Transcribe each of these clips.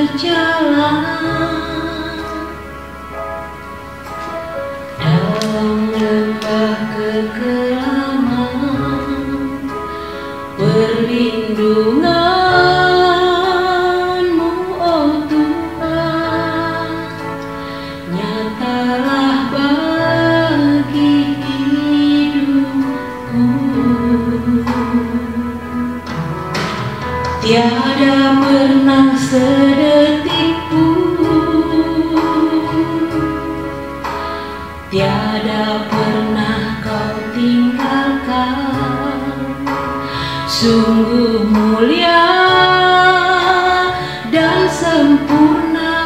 berjalan dalam lembah kekelaman, perlindungan-Mu, oh Tuhan, nyatalah bagi hidupku. Tiada pernah sedetik pun, tiada pernah Kau tinggalkan. Sungguh mulia dan sempurna,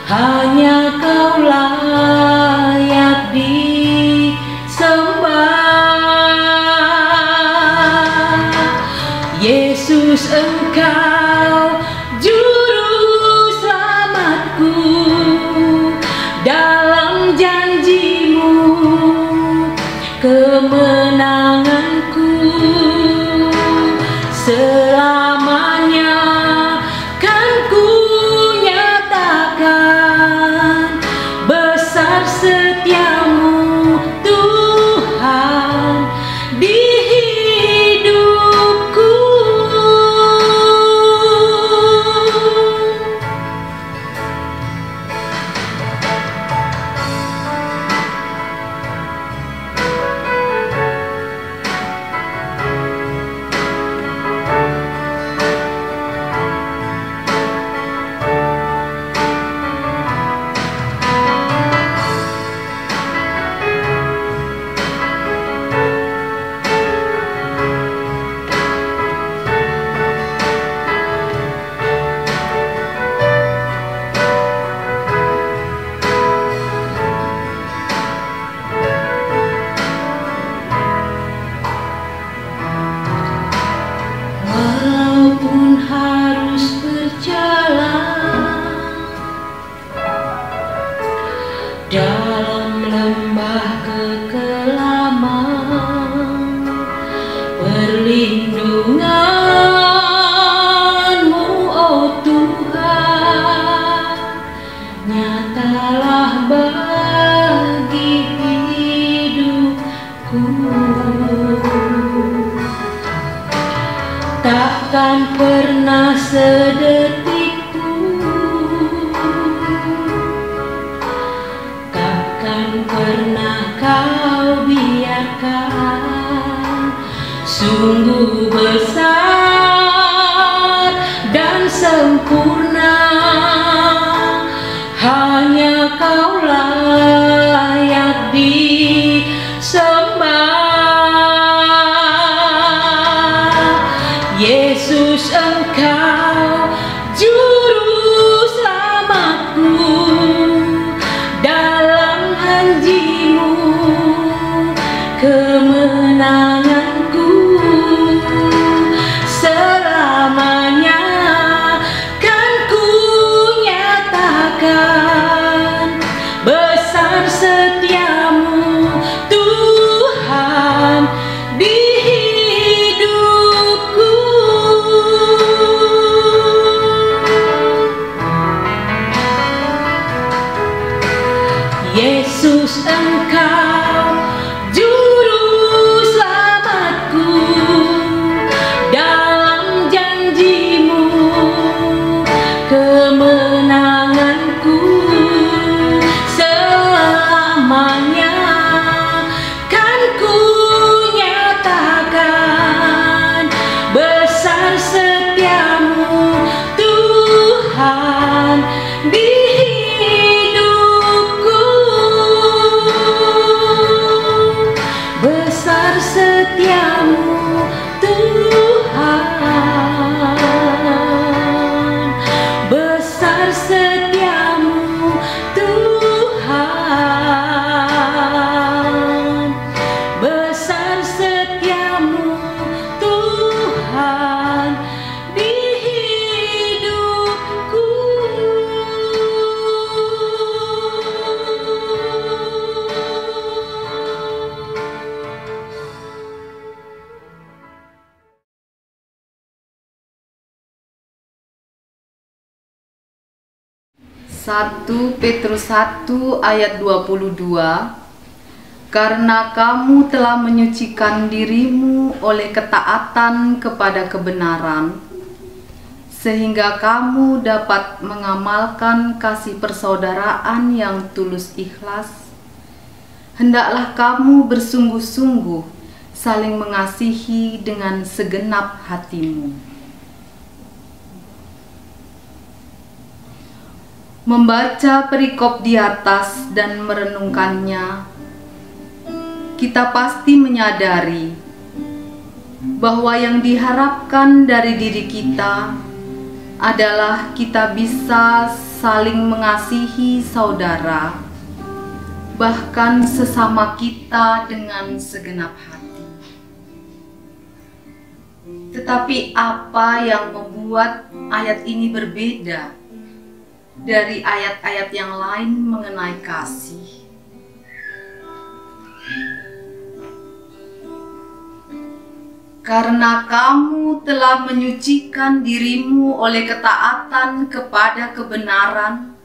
hanya Kau layak disembah. Yesus, Engkau juru selamatku, dalam janji-Mu kemenanganku. Selamanya kan ku nyatakan besar setia-Mu Tuhan di hidupku. Walaupun harus berjalan dalam lembah kekelaman, perlindungan-Mu, oh Tuhan, nyatalah bagi hidupku. Takkan pernah sedetik pun, takkan pernah Kau biarkan. Sungguh besar dan sempurna, hanya Kau layak disembah. Yesus, Engkau juru selamatku, dalam janji-Mu kemenanganku. Selamanya kan ku nyatakan besar setia-Mu Tuhan di hidupku. Yesus, Engkau juru selamatku, dalam janji-Mu kemenanganku. Selamanya kan ku nyatakan besar setia-Mu Tuhan di hidupku. Besar setia-Mu Tuhan, besar setia-Mu Tuhan, besar setia-Mu Tuhan di hidupku. 1 Petrus 1 ayat 22. Karena kamu telah menyucikan dirimu oleh ketaatan kepada kebenaran, sehingga kamu dapat mengamalkan kasih persaudaraan yang tulus ikhlas. Hendaklah kamu bersungguh-sungguh saling mengasihi dengan segenap hatimu. Membaca perikop di atas dan merenungkannya, kita pasti menyadari bahwa yang diharapkan dari diri kita adalah kita bisa saling mengasihi saudara, bahkan sesama kita dengan segenap hati. Tetapi apa yang membuat ayat ini berbeda dari ayat-ayat yang lain mengenai kasih? Karena kamu telah menyucikan dirimu oleh ketaatan kepada kebenaran,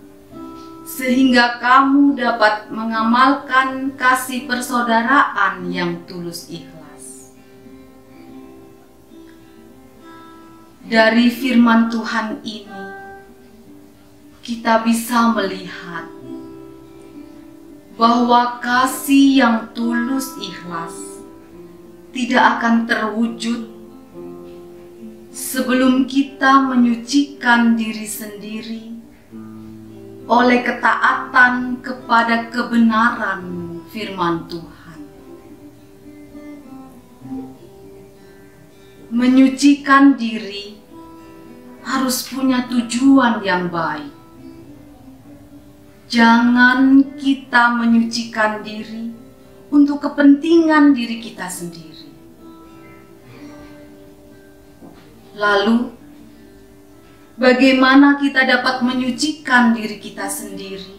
sehingga kamu dapat mengamalkan kasih persaudaraan yang tulus ikhlas. Dari firman Tuhan ini, kita bisa melihat bahwa kasih yang tulus ikhlas tidak akan terwujud sebelum kita menyucikan diri sendiri oleh ketaatan kepada kebenaran firman Tuhan. Menyucikan diri harus punya tujuan yang baik. Jangan kita menyucikan diri untuk kepentingan diri kita sendiri. Lalu, bagaimana kita dapat menyucikan diri kita sendiri?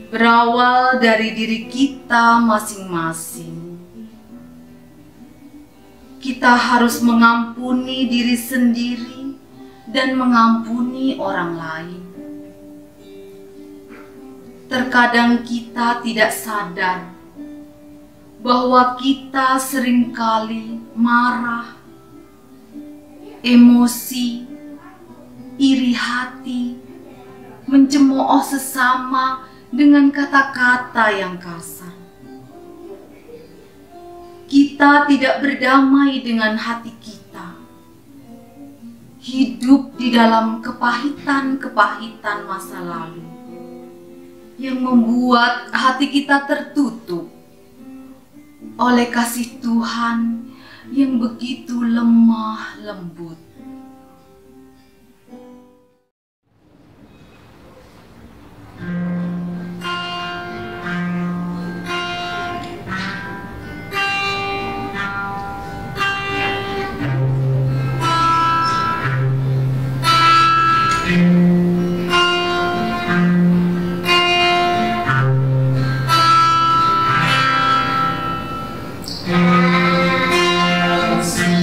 Berawal dari diri kita masing-masing. Kita harus mengampuni diri sendiri dan mengampuni orang lain. Terkadang kita tidak sadar bahwa kita seringkali marah, emosi, iri hati, mencemooh sesama dengan kata-kata yang kasar. Kita tidak berdamai dengan hati kita. Hidup di dalam kepahitan-kepahitan masa lalu yang membuat hati kita tertutup oleh kasih Tuhan yang begitu lemah lembut. Kasih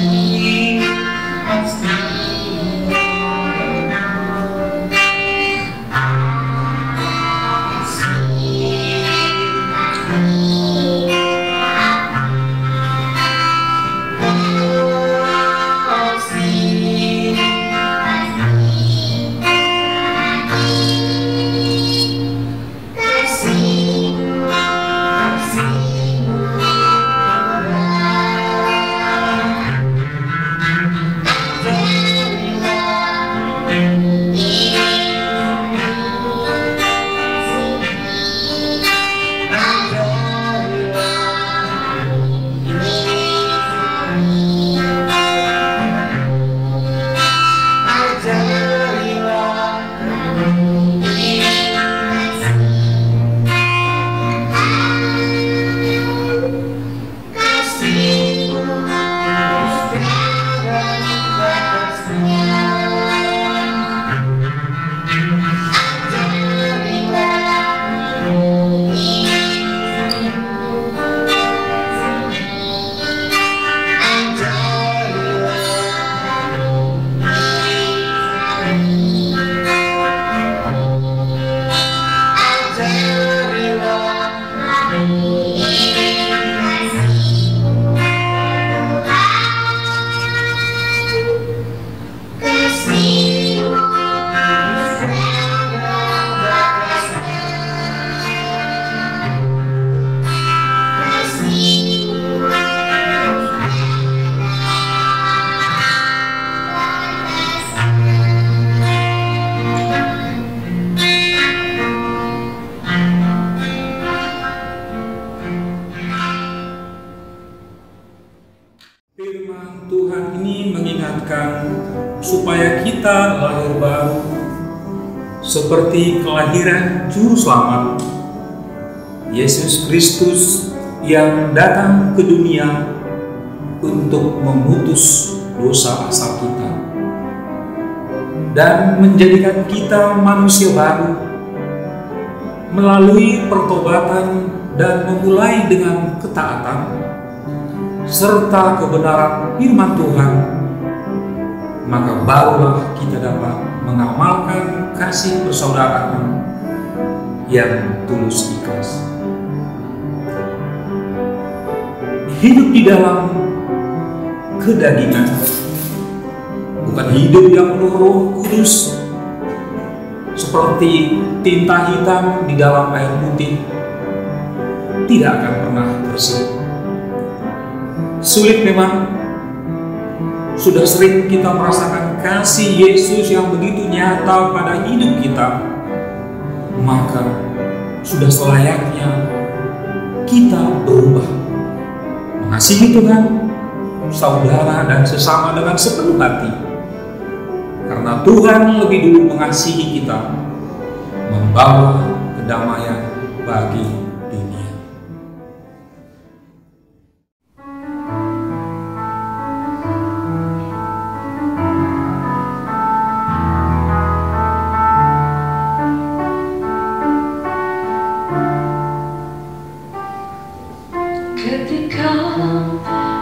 supaya kita lahir baru seperti kelahiran Juru Selamat, Yesus Kristus yang datang ke dunia untuk memutus dosa asal kita dan menjadikan kita manusia baru melalui pertobatan dan memulai dengan ketaatan serta kebenaran firman Tuhan, maka barulah kita dapat mengamalkan kasih persaudaraan yang tulus ikhlas. Hidup di dalam kedagingan bukan hidup yang penuh Roh Kudus, seperti tinta hitam di dalam air putih, tidak akan pernah bersih. Sulit memang, sudah sering kita merasakan kasih Yesus yang begitu nyata pada hidup kita, maka sudah selayaknya kita berubah mengasihi Tuhan, saudara, dan sesama dengan sepenuh hati. Karena Tuhan lebih dulu mengasihi kita, membawa kedamaian bagi dunia. Ketika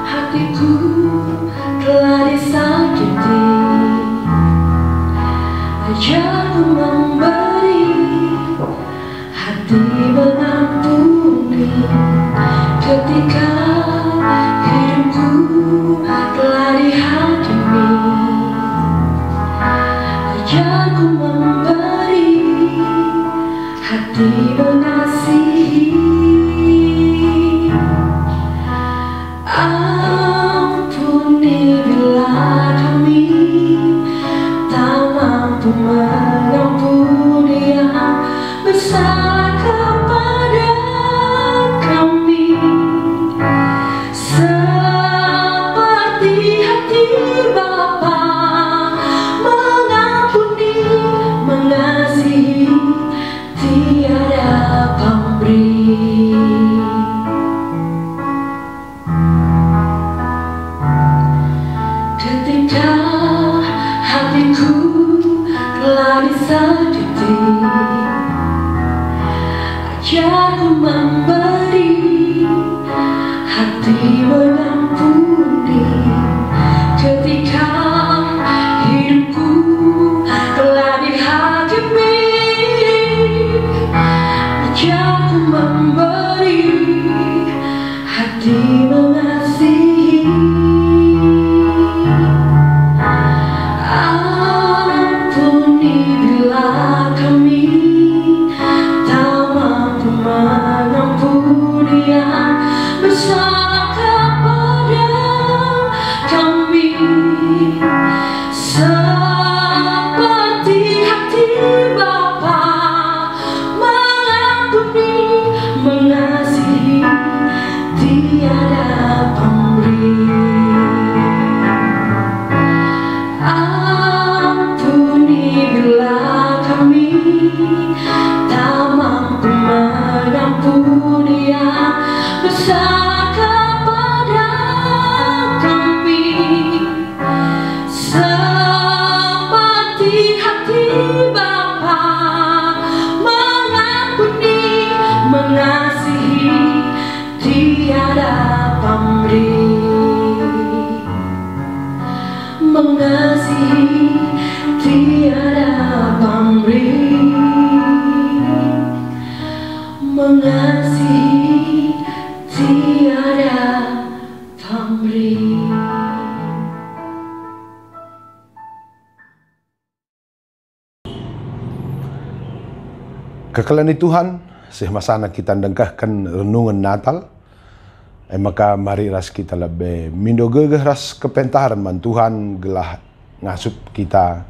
hatiku telah disakiti, ajarku memberi, hati mengampuni. Ketika hidupku telah dihakimi, ajarku memberi, hati mengasihi. Ampuni bila kami tak mampu mengampuni yang bersalah kepada kami, seperti hati Bapa mengampuni, mengasihi, tiada pamrih. Ketika hatiku telah disakiti, ajarku memberi, hati mengampuni. Ketika hidupku telah dihakimi, ajarku memberi, hati mengasihi. Ampuni bila kami tak mampu mengampuni yang bersalah kepada kami, seperti hati Bapa mengampuni, mengasihi, tiada pamrih. Ampuni bila kami tak mampu mengampuni yang bersalah kepada kami, seperti hati Bapa mengampuni, mengasihi, tiada pamrih. Mengasihi, tiada pamrih. Mengasihi, tiada pamrih. Kekalani Tuhan, semasana kita dengkahkan renungan Natal, maka mari ras kita lebih mindogegeh ras kepentaran man Tuhan gelah ngasup kita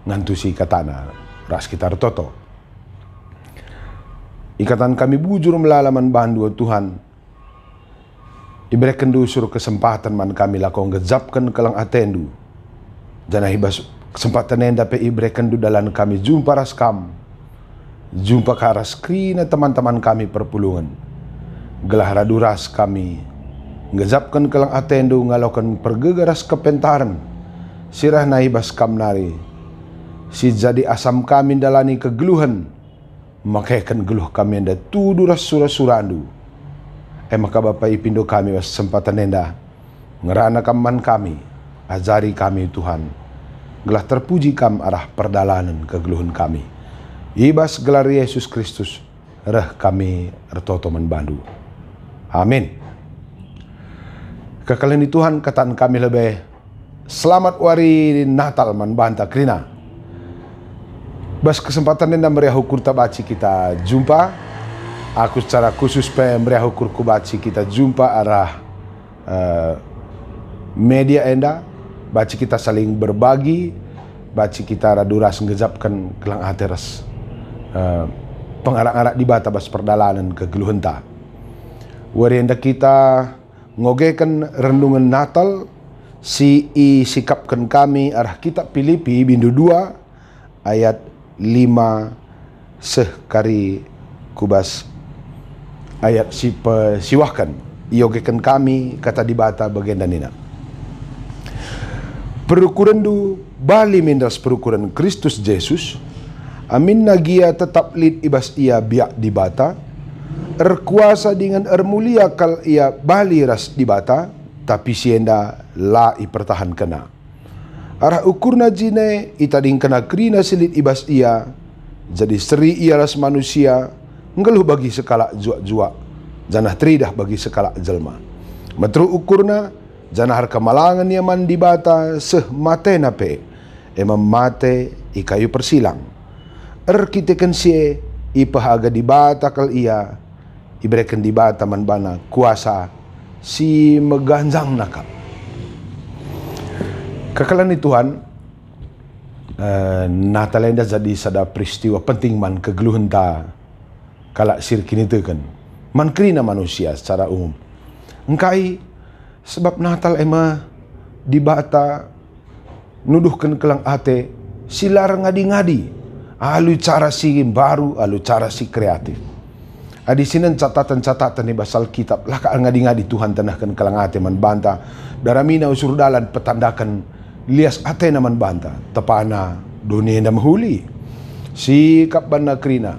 ngantusi katana ras kita retoto. Ikatan kami bujur melalaman bahan dua Tuhan, diberikan dusur kesempatan man kami lakong gezapkan kelang atendu, Jangan hibas kesempatan yang dapat ibrekan du dalam kami jumpa ras kam. Jumpa ke aras krina teman-teman kami perpulungan. Gelah radu ras kami. Ngezapkan kelang atendu ngalakan pergegaras kepentaran. Sirah na hibas kam nari. Si jadi asam kami dalani kegeluhan. Makaikan geluh kami anda tudu ras surah-surandu. Maka Bapak ipindo kami was sempatan enda. Ngerana kaman kami. Ajari kami Tuhan. Gelah terpuji kam arah perdalanan kegeluhan kami. Ibas gelar Yesus Kristus. Reh kami ertoto menbandu. Amin. Kekalian Tuhan kataan kami lebih. Selamat wari Natal manbanta krina. Bas kesempatan enda meriah ukur tabaci kita jumpa. Aku secara khusus meriah ukur kubaci kita jumpa arah media enda. Baci kita saling berbagi, baci kita raduras ngejapkan kelang ateras pengarak-arak di bata bas perdalanan kegeluhan ta. Wari enda kita ngogekan renungan Natal si sikapkan kami arah kitab Filipi bindu 2 ayat 5 sekari kubas ayat siwahkan iogekan kami kata di bata bagian danina. Perukuran du bali mindras perukuran Kristus Yesus. Amin nagia tetap lid ibas ia biak di bata. Erkuasa dengan ermulia kal ia bali ras di bata. Tapi sienda la ipertahan kena. Arah ukurna jine itading kena krina silit ibas ia. Jadi seri ia ras manusia. Ngeluh bagi sekala juak-juak. Janah tridah bagi sekala jelma. Metru ukurna. Janahar kemalangan yaman di bata seh mate nape. Emang mate ikayu persilang. Erkitekan sie ipahaga di bata kal ia. Ibrekan di bata manbana kuasa si meganjang nakap. Kekalan Tuhan. Natalenda jadi sada peristiwa penting man kegeluhan ta. Kalak sirkin itu kan. Man krina manusia secara umum. Engkai sebab Natal ema di bata nuduhkan kelang ate silar ngadi-ngadi alu cara si baru alu cara si kreatif. Adi sinan catatan-catatan di basal kitab lah ka ngadi-ngadi Tuhan tanahkan kelang ate man banta daramina usur dalan petandakan lias ate na man banta tepana dunia na mahuli si kapban krina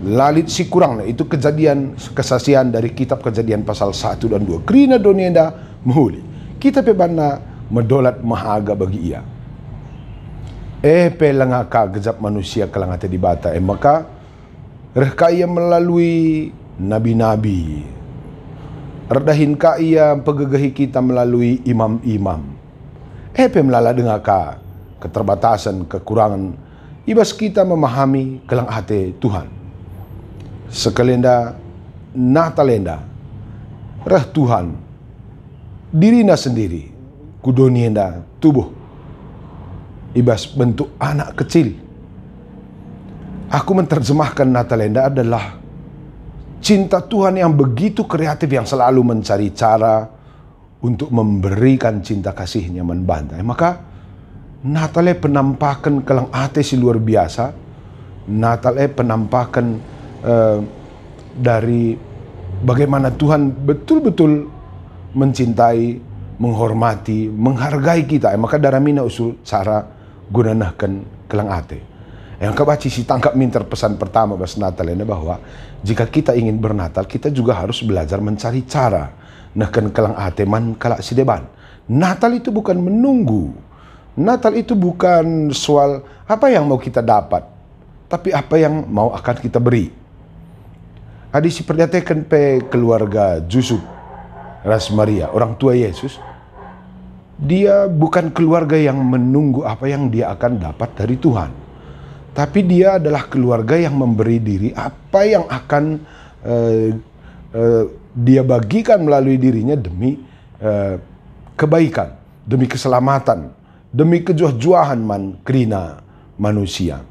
lalit si kurang na itu kejadian kesaksian dari kitab Kejadian pasal 1 dan 2 krina dunia na mahuli. Kita pebana medolat mahaga bagi ia. Pelangaka gejap manusia kelangate di bata. Maka rehka ia melalui nabi-nabi. Erdahin ka ia pegegahi kita melalui imam-imam. Melala dengaka keterbatasan, kekurangan. Ibas kita memahami kelang hati Tuhan. Sekelenda natalenda. Reh Tuhan. Dirina sendiri, kudonienda tubuh, ibas bentuk anak kecil. Aku menerjemahkan Natalenda adalah cinta Tuhan yang begitu kreatif yang selalu mencari cara untuk memberikan cinta kasihnya membantai. Maka Natalnya penampakan kelang ate si luar biasa. Natalnya penampakan dari bagaimana Tuhan betul-betul mencintai, menghormati, menghargai kita. Maka daramina usul cara gunanakan kelang ate. Yang kebaci si tangkap minter pesan pertama bas Natal ini bahwa jika kita ingin bernatal, kita juga harus belajar mencari cara nakan kelang ate man kalak si deban. Natal itu bukan menunggu. Natal itu bukan soal apa yang mau kita dapat, tapi apa yang mau akan kita beri. Adi si perhatikan pe keluarga Yusuf Ras Maria, orang tua Yesus, dia bukan keluarga yang menunggu apa yang dia akan dapat dari Tuhan. Tapi dia adalah keluarga yang memberi diri apa yang akan dia bagikan melalui dirinya demi kebaikan, demi keselamatan, demi kejuah-juahan man krina manusia.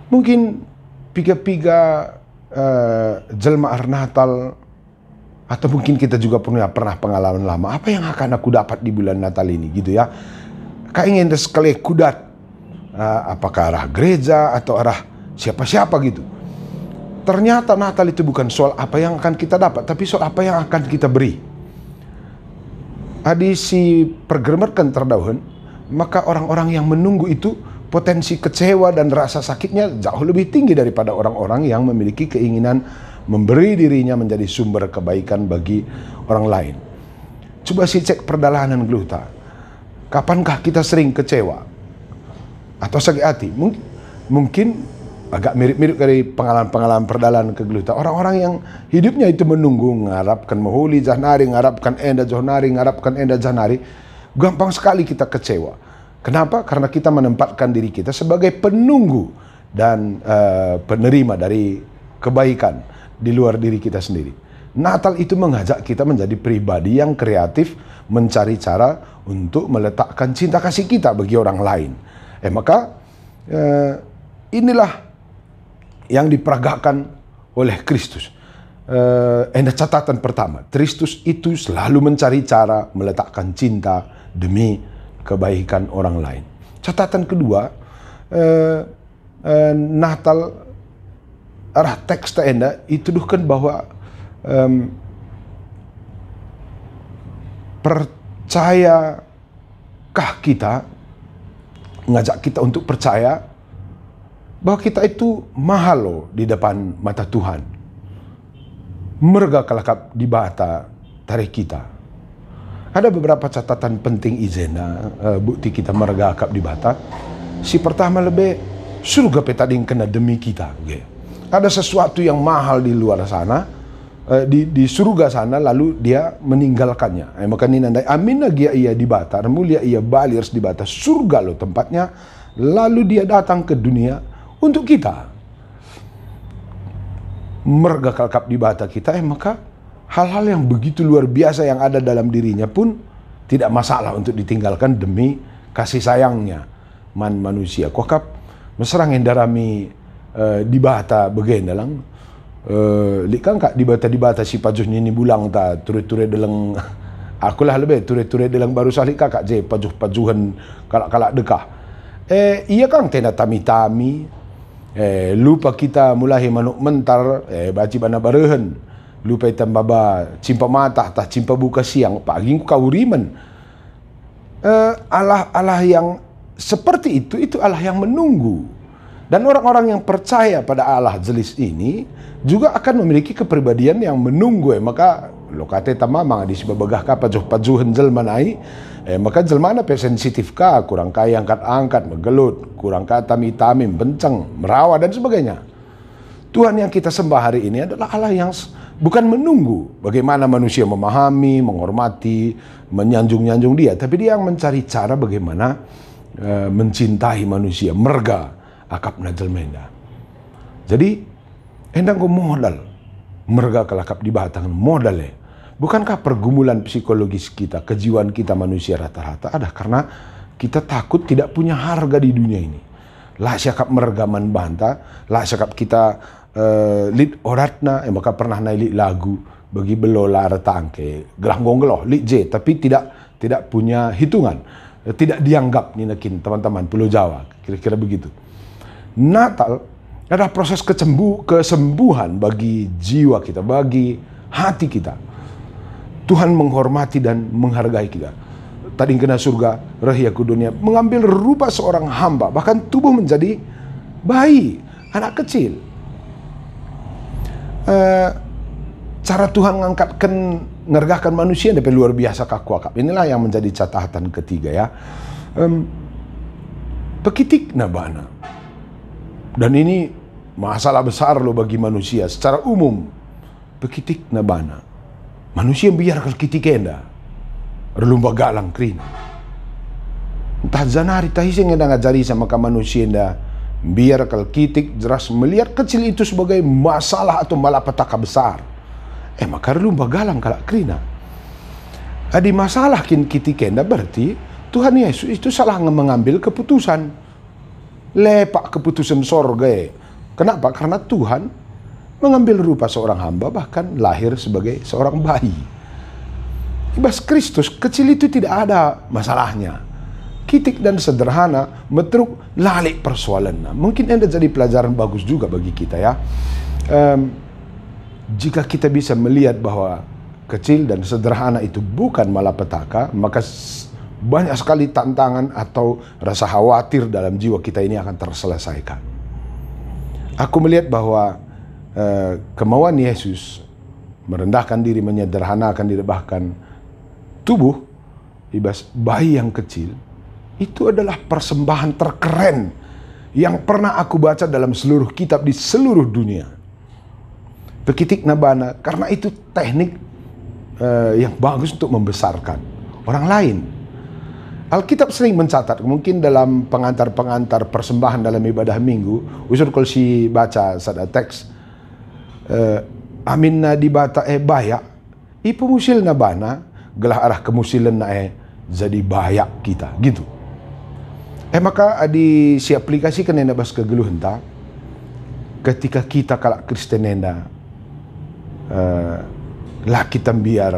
Mungkin piga-piga jelma Natal. Atau mungkin kita juga pernah pengalaman lama. Apa yang akan aku dapat di bulan Natal ini gitu ya. ingin sekali kudat, apakah arah gereja atau arah siapa-siapa gitu. Ternyata Natal itu bukan soal apa yang akan kita dapat, tapi soal apa yang akan kita beri. Adi si pergemerkan terdahun, maka orang-orang yang menunggu itu potensi kecewa dan rasa sakitnya jauh lebih tinggi daripada orang-orang yang memiliki keinginan memberi dirinya menjadi sumber kebaikan bagi orang lain. Coba si cek perdalanan geluta. Kapankah kita sering kecewa atau sakit hati? Mungkin agak mirip-mirip dari pengalaman-pengalaman perdalanan ke geluta. Orang-orang yang hidupnya itu menunggu, mengharapkan mahuli jahnari, mengharapkan enda jahnari, mengharapkan enda jahnari, gampang sekali kita kecewa. Kenapa? Karena kita menempatkan diri kita sebagai penunggu dan penerima dari kebaikan di luar diri kita sendiri. Natal itu mengajak kita menjadi pribadi yang kreatif, mencari cara untuk meletakkan cinta kasih kita bagi orang lain. Maka inilah yang diperagakan oleh Kristus. Ada catatan pertama, Kristus itu selalu mencari cara meletakkan cinta demi kebaikan orang lain. Catatan kedua, Natal arah teks enda dituduhkan bahwa percayakah kita, ngajak kita untuk percaya bahwa kita itu mahal loh di depan mata Tuhan. Merga kelakap di bata tarik kita. Ada beberapa catatan penting izena bukti kita merga akap di bata. Si pertama lebih surga petading kena demi kita. Okay. Ada sesuatu yang mahal di luar sana, di surga sana, lalu dia meninggalkannya. Maka ini nandai amin lagi ia di bata, mulia ia balirs di bata, surga loh tempatnya. Lalu dia datang ke dunia untuk kita. Merga kalkap di bata kita, maka hal-hal yang begitu luar biasa yang ada dalam dirinya pun tidak masalah untuk ditinggalkan demi kasih sayangnya manusia. Kokap mesrang endarami di bata begini lang. Likan kak di bata si pajuh ini bulang ta ture-ture deleng akulah lebih ture-ture deleng baru salik kakak je pajuh-pajuhan kalak-kalak dekah. Iya kang tena tami-tami. Lupa kita mulai manuk mentar, baci bana barehen. Lupa itam baba cimpa mata, tah cimpa buka siang, pagi ku kauriman. Allah yang seperti itu Allah yang menunggu. Dan orang-orang yang percaya pada Allah jelis ini juga akan memiliki kepribadian yang menunggu. Maka lokate tamamang di sebabagah ka pajuh-pajuhan jelmanai. Maka jelmana pe sensitif ka, kurang kaya angkat-angkat, megelut, kurang kaya tami-tami, benceng, merawat dan sebagainya. Tuhan yang kita sembah hari ini adalah Allah yang bukan menunggu bagaimana manusia memahami, menghormati, menyanjung-nyanjung dia, tapi dia yang mencari cara bagaimana mencintai manusia, merga akap najal menda. Jadi endang ko modal merga kalakap di batang modalnya. Bukankah pergumulan psikologis kita, kejiwaan kita manusia rata-rata ada karena kita takut tidak punya harga di dunia ini. Lah syakap mergaman banta, lah syakap kita lit oratna, maka pernah naik lagu bagi belola retangke, gelah gonggeloh, lit J, tapi tidak punya hitungan, tidak dianggap ninakin teman-teman Pulau Jawa, kira-kira begitu. Natal adalah proses kesembuhan bagi jiwa kita, bagi hati kita. Tuhan menghormati dan menghargai kita. Tadi kena surga, rahiyaku dunia, mengambil rupa seorang hamba, bahkan tubuh menjadi bayi, anak kecil. Cara Tuhan ngergahkan manusia sampai luar biasa kakuakap. Inilah yang menjadi catatan ketiga ya. Pekitik nabana. Dan ini masalah besar loh bagi manusia secara umum. Pekitik nabana. Manusia biar kekitik enda. Relumba galang krina. Entah zanari tahising enda ngajari sama ka manusia enda. Biar kekitik jelas melihat kecil itu sebagai masalah atau malapetaka besar. Maka relumba galang kalak krina. Adi masalah kitik enda berarti Tuhan Yesus itu salah mengambil keputusan. Lepak keputusan sorga. Kenapa? Karena Tuhan mengambil rupa seorang hamba, bahkan lahir sebagai seorang bayi. Ibas Kristus kecil itu tidak ada masalahnya. kitik dan sederhana, metruk lalik persoalan. Mungkin anda jadi pelajaran bagus juga bagi kita ya. Jika kita bisa melihat bahwa kecil dan sederhana itu bukan malapetaka, maka banyak sekali tantangan atau rasa khawatir dalam jiwa kita ini akan terselesaikan. Aku melihat bahwa kemauan Yesus merendahkan diri, menyederhanakan diri, bahkan tubuh ibas bayi yang kecil, itu adalah persembahan terkeren yang pernah aku baca dalam seluruh kitab di seluruh dunia. Pekitik nabana, karena itu teknik yang bagus untuk membesarkan orang lain. Alkitab sering mencatat, mungkin dalam pengantar-pengantar persembahan dalam ibadah minggu, usur kalau si baca sada teks, amin na dibata bayak, ipu musil nabana, gelah arah kemusilan na jadi bayak kita, gitu. Maka di si aplikasi kan nenda bas kegeluh henta, ketika kita kalak Kristen nenda, laki tambiar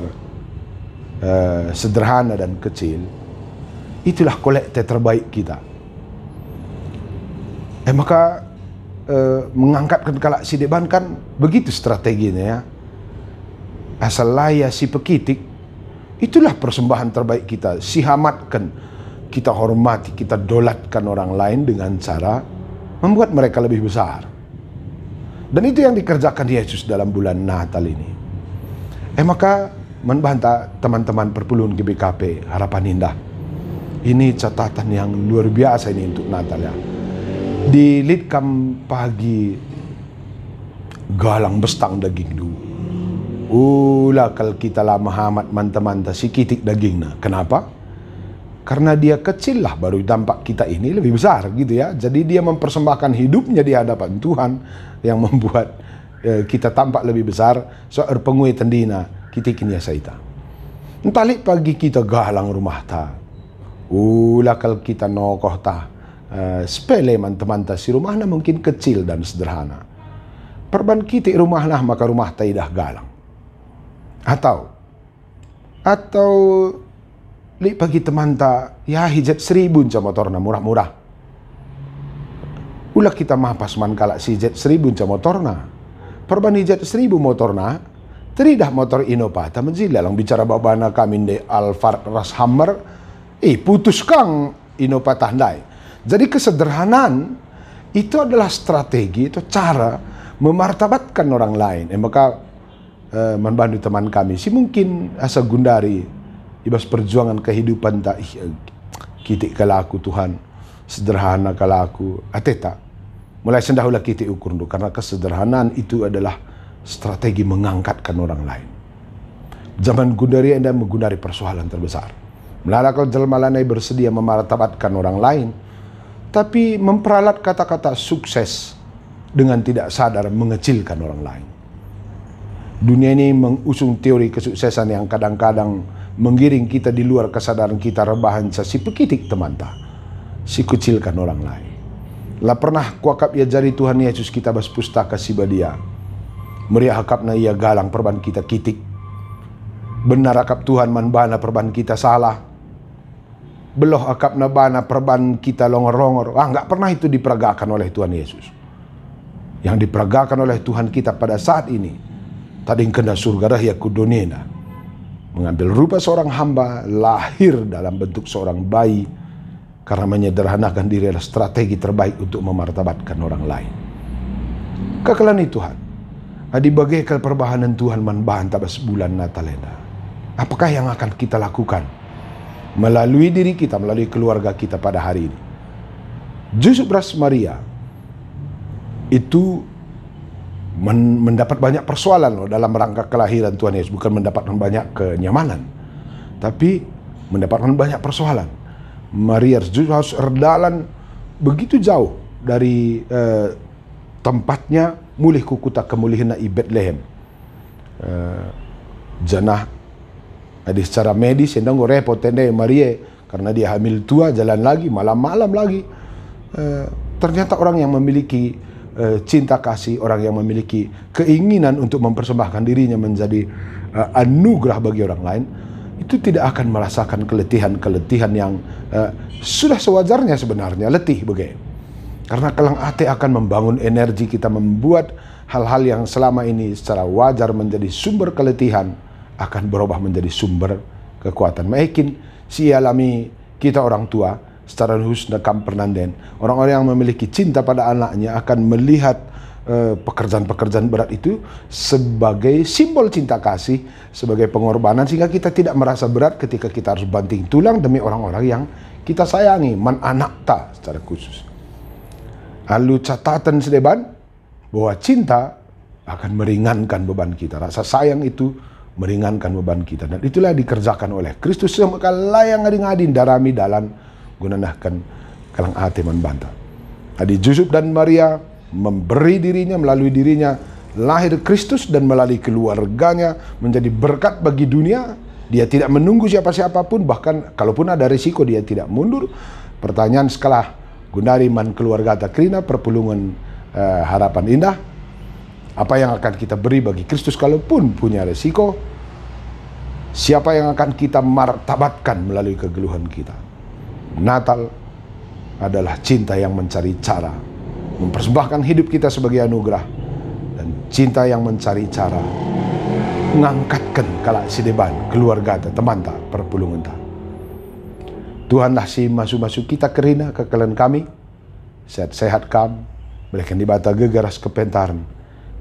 sederhana dan kecil, itulah kolekte terbaik kita. Maka mengangkatkan kalak si deban kan begitu strateginya ya. Asal laya si pekitik, itulah persembahan terbaik kita. Sihamatkan, kita hormati, kita dolatkan orang lain dengan cara membuat mereka lebih besar. Dan itu yang dikerjakan Yesus dalam bulan Natal ini. Maka membantah teman-teman perpuluhan GBKP Harapan Indah. Ini catatan yang luar biasa ini untuk Natal ya. Di Litkam pagi galang bestang daging dulu. Ulah kalau kita lah Muhammad manta-manta si kitik dagingnya. Kenapa? Karena dia kecil lah baru dampak kita ini lebih besar gitu ya. Jadi dia mempersembahkan hidupnya di hadapan Tuhan yang membuat kita tampak lebih besar. Soal pengui tendina kitikin ya saita. Entalik pagi kita galang rumah ta. Ulah kalau kita nokoh ta. Sepele teman-teman si rumahnya mungkin kecil dan sederhana. Perban kitik rumahnya maka rumah ta idah galang. Atau li pagi teman ta ya hijat 1.000 ca motorna murah-murah. Ulah kita mapas man kalak si jet 1.000 ca motorna. Perban hijat 1.000 motorna, teridah motor Innova ta menjila lang bicara babana kami de Alphard Ras Hammer, putus kang Innova tandai. Jadi kesederhanaan itu adalah strategi, itu cara memartabatkan orang lain. Maka membantu teman kami si mungkin asa gundari ibas perjuangan kehidupan tak kitik kalaku Tuhan sederhana kalaku ateta mulai sendahulah kitik ukur dulu, karena kesederhanaan itu adalah strategi mengangkatkan orang lain. Zaman gundari anda menggundari persoalan terbesar. Melala kalau jelmalanai bersedia memartabatkan orang lain, tapi memperalat kata-kata sukses dengan tidak sadar mengecilkan orang lain. Dunia ini mengusung teori kesuksesan yang kadang-kadang menggiring kita di luar kesadaran kita rebahan si pekitik teman ta. Si kecilkan orang lain. Lah pernah kuakap ya jari Tuhan Yesus kita bas pustaka si badia. Meriah hakapna ia galang perban kita kitik. Benar akap Tuhan manbana perban kita salah. Beloh akapna bana perban kita longor-longor. Enggak pernah itu diperagakan oleh Tuhan Yesus. Yang diperagakan oleh Tuhan kita pada saat ini. Tadi kena surga rahya kudonena. Mengambil rupa seorang hamba, lahir dalam bentuk seorang bayi, karena menyederhanakan diri adalah strategi terbaik untuk memartabatkan orang lain. Kekelani Tuhan, adi bagaikan perbahanan Tuhan manbahan tabas bulan Natalena. Apakah yang akan kita lakukan melalui diri kita, melalui keluarga kita pada hari ini? Justru Beras Maria itu mendapat banyak persoalan loh dalam rangka kelahiran Tuhan Yesus. Bukan mendapatkan banyak kenyamanan, tapi mendapatkan banyak persoalan. Maria harus erdalan begitu jauh dari tempatnya mulih kukuta kemulihan i Bethlehem. Janah adi secara medis endang repot tende Maria karena dia hamil tua, jalan lagi malam-malam lagi. Ternyata orang yang memiliki cinta kasih, orang yang memiliki keinginan untuk mempersembahkan dirinya menjadi anugerah bagi orang lain, itu tidak akan merasakan keletihan-keletihan yang sudah sewajarnya sebenarnya letih begitu. Karena kelang ate akan membangun energi kita, membuat hal-hal yang selama ini secara wajar menjadi sumber keletihan akan berubah menjadi sumber kekuatan. Mungkin si alami kita orang tua secara husna kam pernanden, orang-orang yang memiliki cinta pada anaknya akan melihat pekerjaan-pekerjaan berat itu sebagai simbol cinta kasih, sebagai pengorbanan, sehingga kita tidak merasa berat ketika kita harus banting tulang demi orang-orang yang kita sayangi, man anak ta secara khusus. Lalu catatan sedeban bahwa cinta akan meringankan beban kita, rasa sayang itu meringankan beban kita, dan itulah dikerjakan oleh Kristus semaka layang ngadi-ngadin darami dalan gunanahkan kalang ate man banta. Adi Yusuf dan Maria memberi dirinya, melalui dirinya lahir Kristus, dan melalui keluarganya menjadi berkat bagi dunia. Dia tidak menunggu siapa-siapa pun, bahkan kalaupun ada risiko dia tidak mundur. Pertanyaan setelah Gundari man keluarga takrina perpulungan harapan indah, apa yang akan kita beri bagi Kristus kalaupun punya risiko? Siapa yang akan kita martabatkan melalui kegeluhan kita? Natal adalah cinta yang mencari cara mempersembahkan hidup kita sebagai anugerah, dan cinta yang mencari cara mengangkatkan kalak sideban keluarga ta teman ta perpulungan ta. Tuhanlah si masuk-masuk kita kerina kekalian kami, sehat-sehat kam, berikan di bata gegaras kepentaran,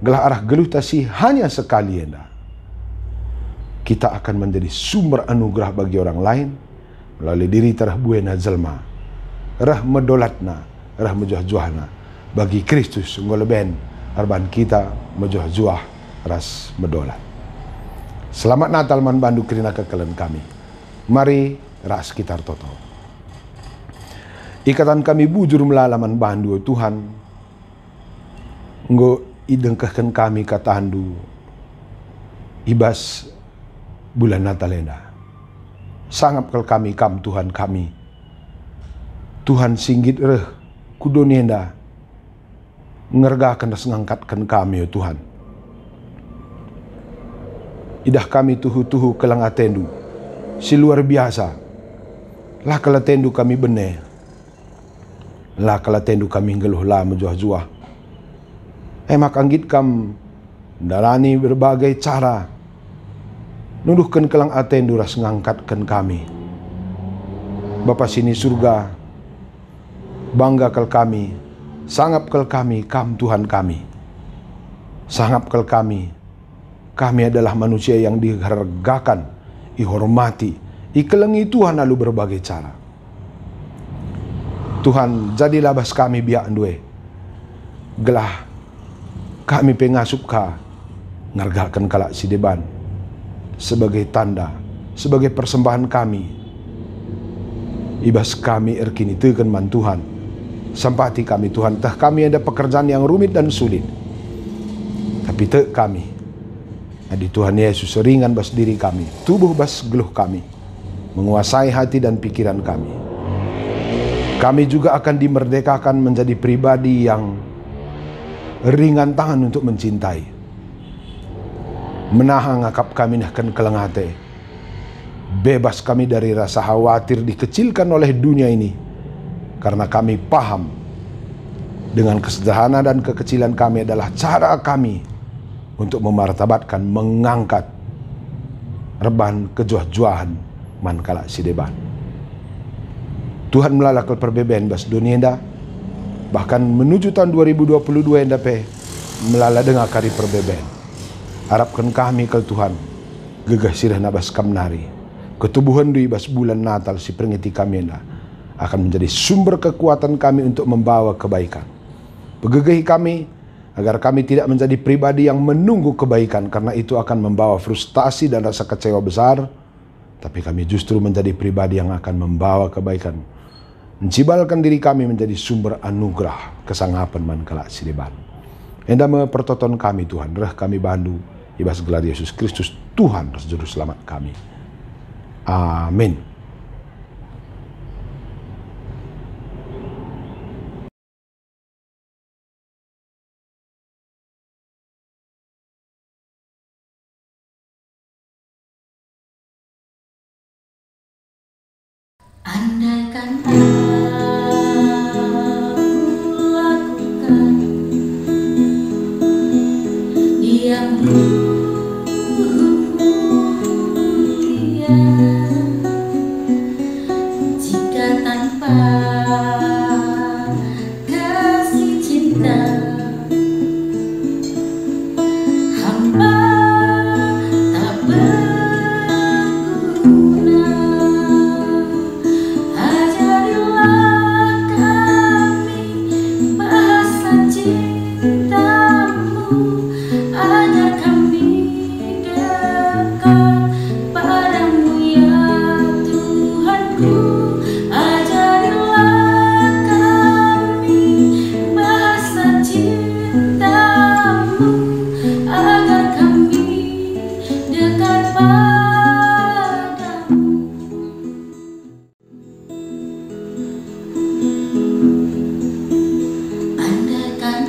gelah arah geluh tasi hanya sekali enda. Kita akan menjadi sumber anugerah bagi orang lain melalui diri terah buena zelma, rah medolatna, rah mejuah-juahna bagi Kristus nggoleben arban kita mejuah-juah ras medolat. Selamat Natal man bandu kerina kekalian kami. Mari ras sekitar toto. Ikatan kami bujur melalaman bandu Tuhan. Nggo idengkahkan kami katahandu ibas bulan Natalena. Sangap kal kami kam Tuhan kami. Tuhan singgit reh kudonienda ngergakan dan ngangkatkan kami ya Tuhan. Idah kami tuhu-tuhu kelang atendu si luar biasa. Lah kala tendu kami bene, lah kala tendu kami ngeluh lah menjuah-juah. Emak anggit kam darani berbagai cara nuduhkan kelang atendu ras ngangkatkan kami. Bapa sini surga, bangga kal kami, sangap kal kami kam Tuhan kami. Sangap kal kami adalah manusia yang dihargakan, dihormati, ikelengi Tuhan lalu berbagai cara. Tuhan jadilah bas kami biak ndue, gelah kami pengasup ka ngargakan kalak sideban sebagai tanda, sebagai persembahan kami. Ibas kami erkini teken man Tuhan, sampati kami Tuhan, tah kami ada pekerjaan yang rumit dan sulit, tapi te kami adi Tuhan Yesus ringan bas diri kami, tubuh bas geluh kami, menguasai hati dan pikiran kami. Kami juga akan dimerdekakan menjadi pribadi yang ringan tangan untuk mencintai, menahan ngakap kami nahkan kelengate, bebas kami dari rasa khawatir dikecilkan oleh dunia ini, karena kami paham dengan kesederhana dan kekecilan kami adalah cara kami untuk memartabatkan, mengangkat reban kejuah-juahan man kalak sideban. Tuhan melalakal perbeben bas dunia enda, bahkan menuju tahun 2022 enda pe melala dengar kari perbeben. Harapkan kami ke Tuhan gegah sirah nabas kamnari, ketubuhan di bas bulan Natal si pengeti kami enda akan menjadi sumber kekuatan kami untuk membawa kebaikan. Begegahi kami agar kami tidak menjadi pribadi yang menunggu kebaikan, karena itu akan membawa frustasi dan rasa kecewa besar. Tapi kami justru menjadi pribadi yang akan membawa kebaikan, mencibalkan diri kami menjadi sumber anugerah kesanggapan man kalak sideban. Enda mempertonton kami Tuhan, reh kami bandu ibas gelar Yesus Kristus Tuhan juru selamat kami. Amin. Andaikan aku lakukan yang mulia, jika tanpa kasih cinta hamba tak berguna. Ajarilah kami bahasa cintamu agar kami dekat padamu ya Tuhanku. Ajarilah kami bahasa cintamu agar kami dekat padamu. Andaikan